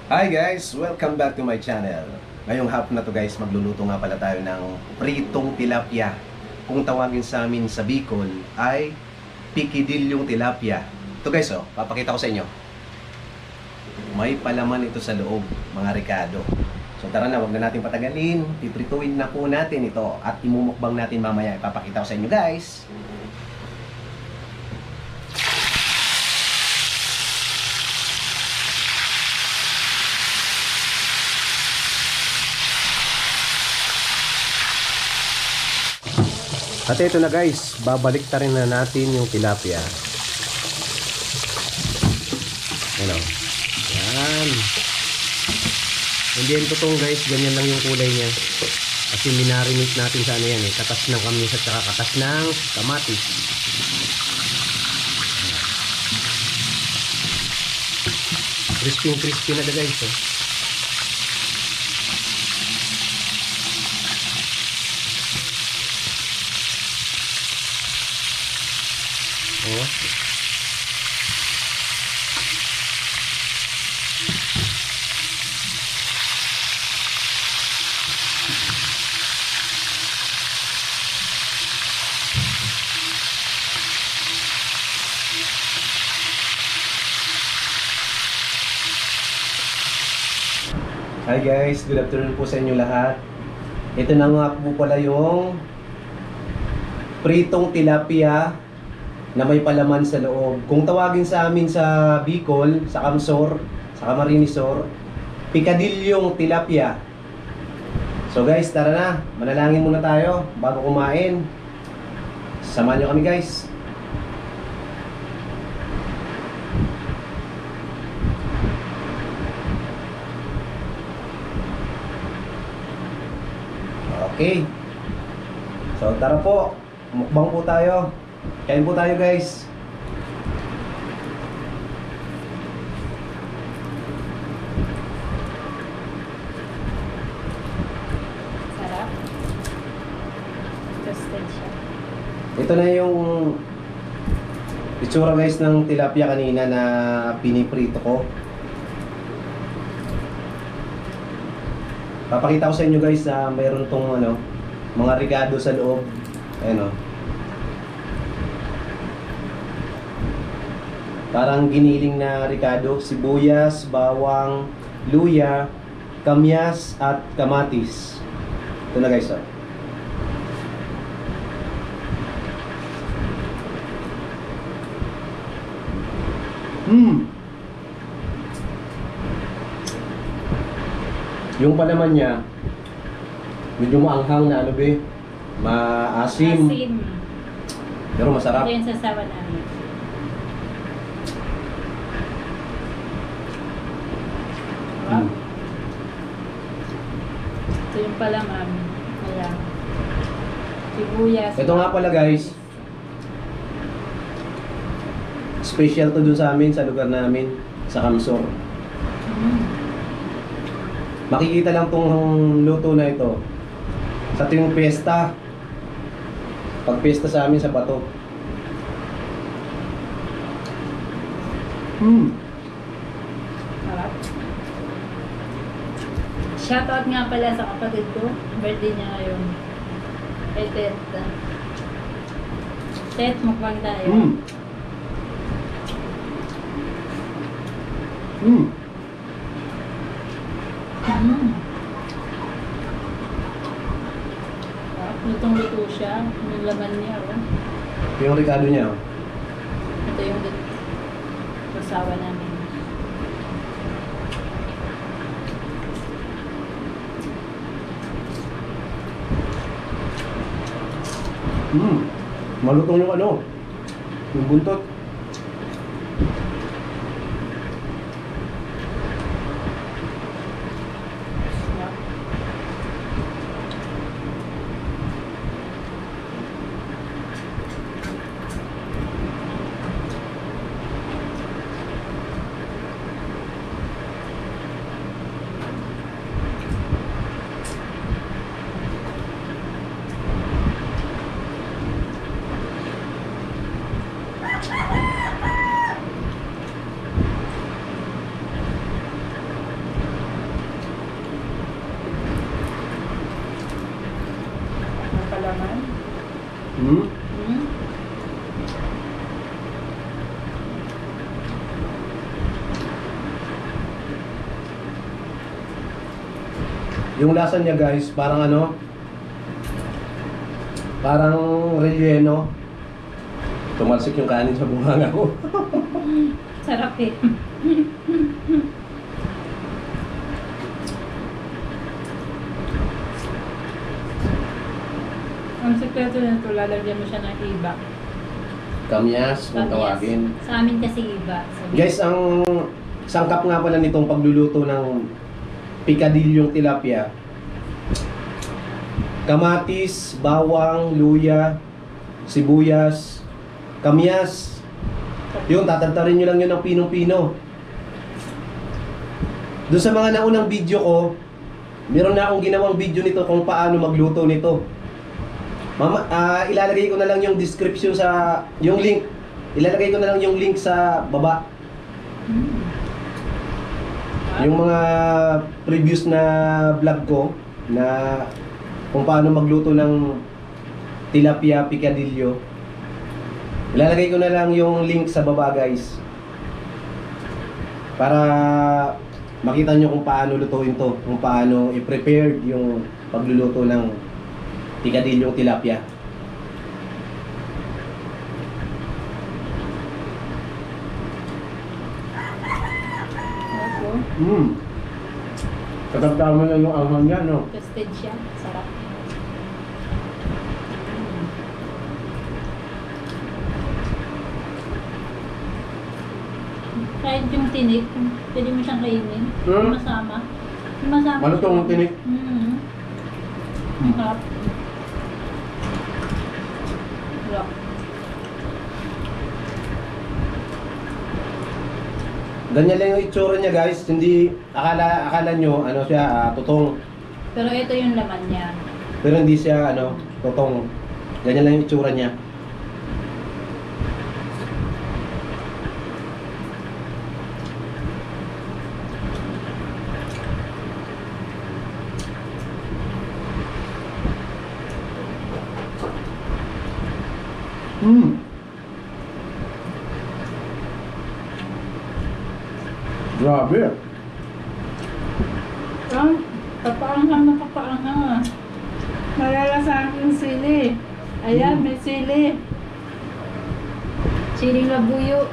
Hi guys! Welcome back to my channel. Ngayong hapon na to guys, magluluto nga pala tayo ng pritong tilapia. Kung tawagin sa amin sa Bicol ay pikidilyong tilapia. Ito guys, papakita ko sa inyo. May palaman ito sa loob, mga Ricardo. So tara na, wag na natin patagalin. Piprituin na po natin ito at imumukbang natin mamaya. Ipapakita ko sa inyo guys. At ito na guys, babalik ta rin na natin yung tilapia. Ano? Yan. Hindi yan totoong guys, ganyan lang yung kulay niya. Kasi minarinate natin sa ano yan eh, katas ng kamis at saka katas ng kamatis. Crispy na guys eh. Oh. Hi guys, good afternoon po sa inyo lahat. Ito na nga po pala yung pritong tilapia na may palaman sa loob. Kung tawagin sa amin sa Bicol, sa Camsor, sa Camarines Sur, pikadilyong tilapia. So guys, tara na. Manalangin muna tayo bago kumain. Samahan nyo kami guys. Okay. So tara po. Mukbang po tayo. Kain po tayo guys. Sarap. Toasted siya. Ito na yung itsura guys ng tilapia kanina na piniprito ko. Papakita ko sa inyo guys na mayroon tong mga rigado sa loob. Ayan o. Parang giniling na ricado, sibuyas, bawang, luya, kamyas at kamatis. Ito na guys. Yung palaman niya, medyo maanghang na maasim. Asim. Pero masarap. Ito yung sasawa namin. Wow. Ito yung pala mami. Ayan. Sibuyas. Ito nga pala guys, special to dun sa amin, sa lugar namin, sa Camsor. Makikita lang tong luto na ito sa tuwing piyesta. Pag piyesta sa amin sa Bato. Sarap. Shoutout nga pala sa kapatid ko. Birthday niya ngayon. Kay Tet. Tet, mukbang tayo. Lutong-luto siya. Yung laman niya, oh. Yung ricado niya. Ito yung kasawa namin. Malutong yung yung buntot. Hmm? Hmm? Yung lasa niya guys, parang ano, parang relleno. Tumalsik yung kanin sa bunganga ko. Sarap eh. Ang sekreto nito, lalagyan mo siya ng iba. Kamyas, kung tawagin. Sa amin kasi iba. Guys, ang sangkap nga pala nitong pagluluto ng picadilyong tilapia, kamatis, bawang, luya, sibuyas, kamyas. Yun, tatantarin nyo lang yun ng pinong-pino. Doon sa mga naunang video ko, meron na akong ginawang video nito kung paano magluto nito. Ilalagay ko na lang yung description sa, yung link. Ilalagay ko na lang yung link sa baba. Yung mga previous na vlog ko na kung paano magluto ng tilapia picadillo. Ilalagay ko na lang yung link sa baba guys. Para makita nyo kung paano lutuin to, kung paano i-prepare yung pagluluto ng picadilyong tilapia. Ako, Katagtama na yung anghang niya, no? toasted siya. Sarap. Kahit yung tinik, pwede mo siyang kainin. Hmm? Masama. Masama. Ano tong tinik? Sarap. Sarap. Ganyan lang yung itsura niya guys. Hindi, akala nyo, ano siya, totong. Pero ito yung laman niya. Pero hindi siya, ano, totong. Ganyan lang yung itsura niya. Grabe. Kapaanghang na kapaanghang. Malalasahan yung sili. Ayan, may sili. Siling labuyo.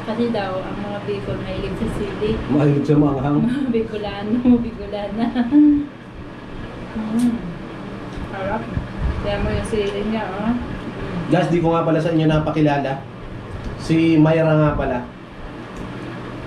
Kasi daw, ang mga Bicol mahilig sa sili. Mahilig sa manghang. Bicolano, Bicolana. Harap. Kaya mo yung sili niya, oh. Guys, di ko nga pala sa inyo napakilala. Si Mayra nga pala.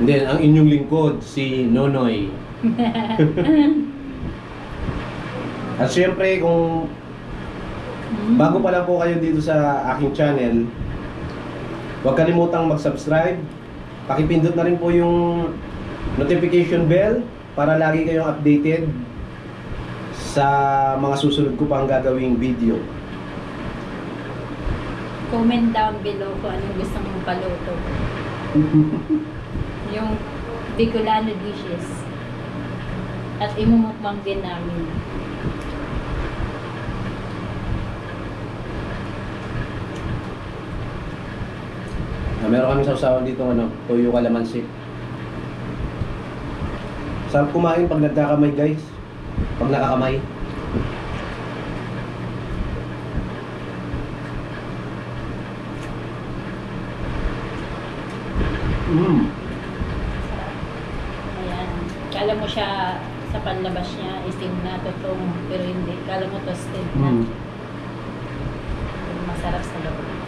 And then, ang inyong lingkod, si Nonoy. At syempre, kung bago pa lang po kayo dito sa aking channel, huwag kalimutang mag-subscribe. Pakipindot na rin po yung notification bell para lagi kayong updated sa mga susunod ko pang gagawing video. Comment down below kung anong gusto mong paluto. Yung Bicolano dishes. At imumukbang din namin. Meron kami sausawan dito, ano, toyo kalamansi. Sarap kumain pag nagkakamay guys. Pag nakakamay. Ayan. Kala mo siya sa panlabas niya, isting na totong, pero hindi. Kala mo toasted na. Pero masarap sa loob.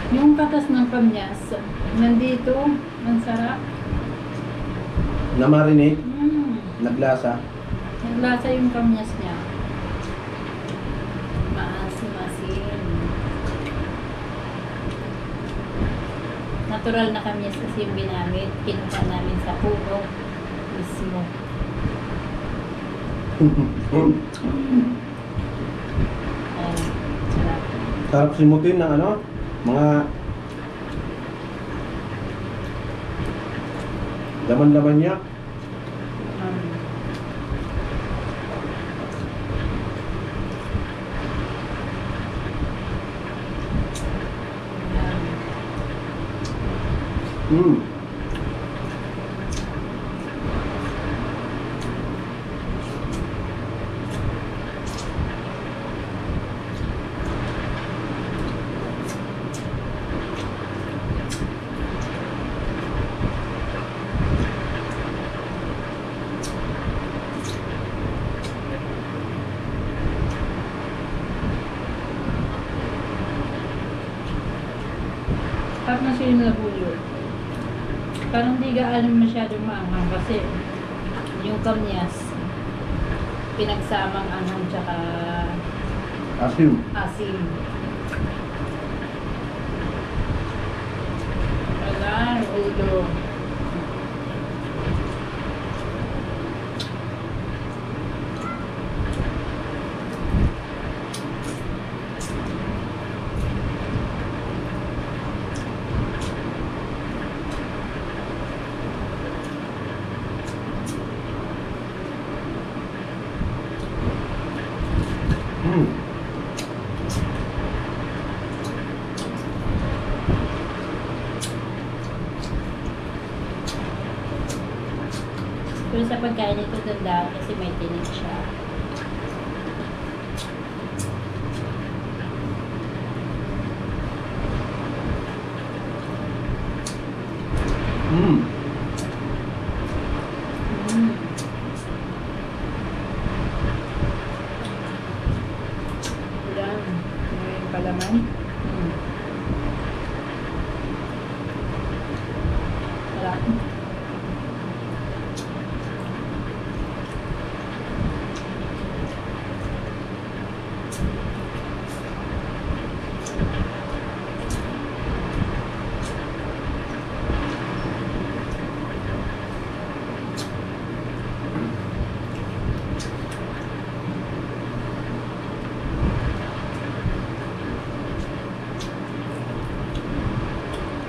Yung katas ng kamyas, nandito, ang sarap. Na-marinate, naglasa. Naglasa yung kamyas niya. Natural na kami kasi yung ginamit. Kinuha namin sa puno mismo. Ayan. Sarap. Sarap simutin ng ano, mga laman-laman niya. Um, ayan. Mm. Parang na siya yung labuyo. Parang di gaano masyadong maanghang kasi yung kamyas pinagsamang ano tsaka Asim. asim. Wala, ulo. Mm. Pero sa pagkain ito tandaan kasi may tinik siya. Mm. Mm. Yan. May palaman. Mm. Sarap.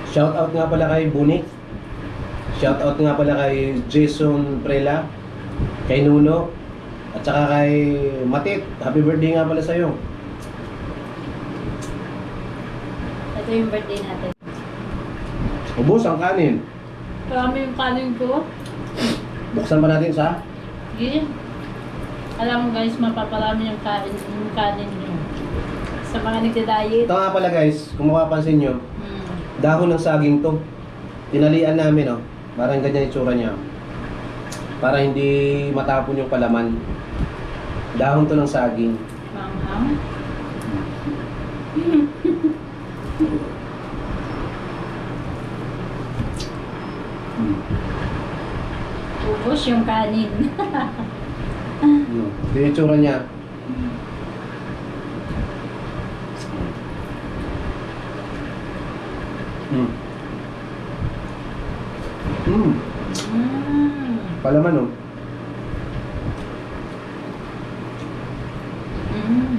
Shout out nga pala kay Bunik. Shout out nga pala kay Jason Prela, kay Nuno, at saka kay Matit. Happy birthday nga pala sa'yo. Ito yung birthday natin. Ubus ang kanin. Marami yung kanin ko. Buksan pa natin sa Sige. Alam mo guys, mapaparami yung kanin nyo. Sa mga nagda-diet. ito nga pala guys, kung mapapansin nyo, Mm. dahon ng saging to. Tinalian namin, oh. Parang ganyan itsura niya. Para hindi matapon yung palaman. Dahon to ng saging. Manghang. Ubos yung kanin. Ito yung itsura niya. Mm. Mm. Mm. Palaman, oh. Mm.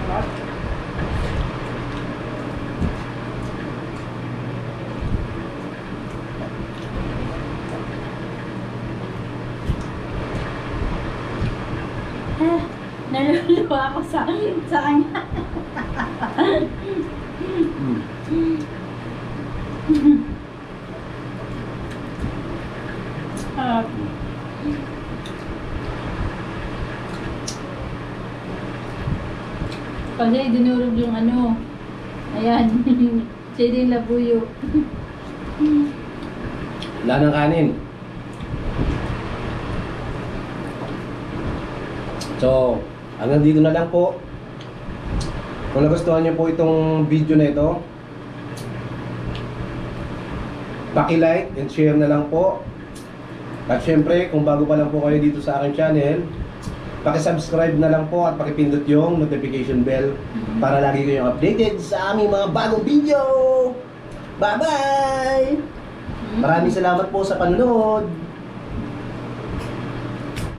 Sarap. Ah, naluluwa ako sa kanya. Mm. Ah, kasi dinurog yung ano. Ayan. Siya din labuyo. Wala ng kanin. So, hanggang dito na lang po. Kung nagustuhan niyo po itong video na ito, paki-like and share na lang po. At syempre, kung bago pa lang po kayo dito sa aking channel, paki-subscribe na lang po at paki-pindot yung notification bell para lagi kayong updated sa aming mga bagong video. Bye-bye! Maraming salamat po sa panonood.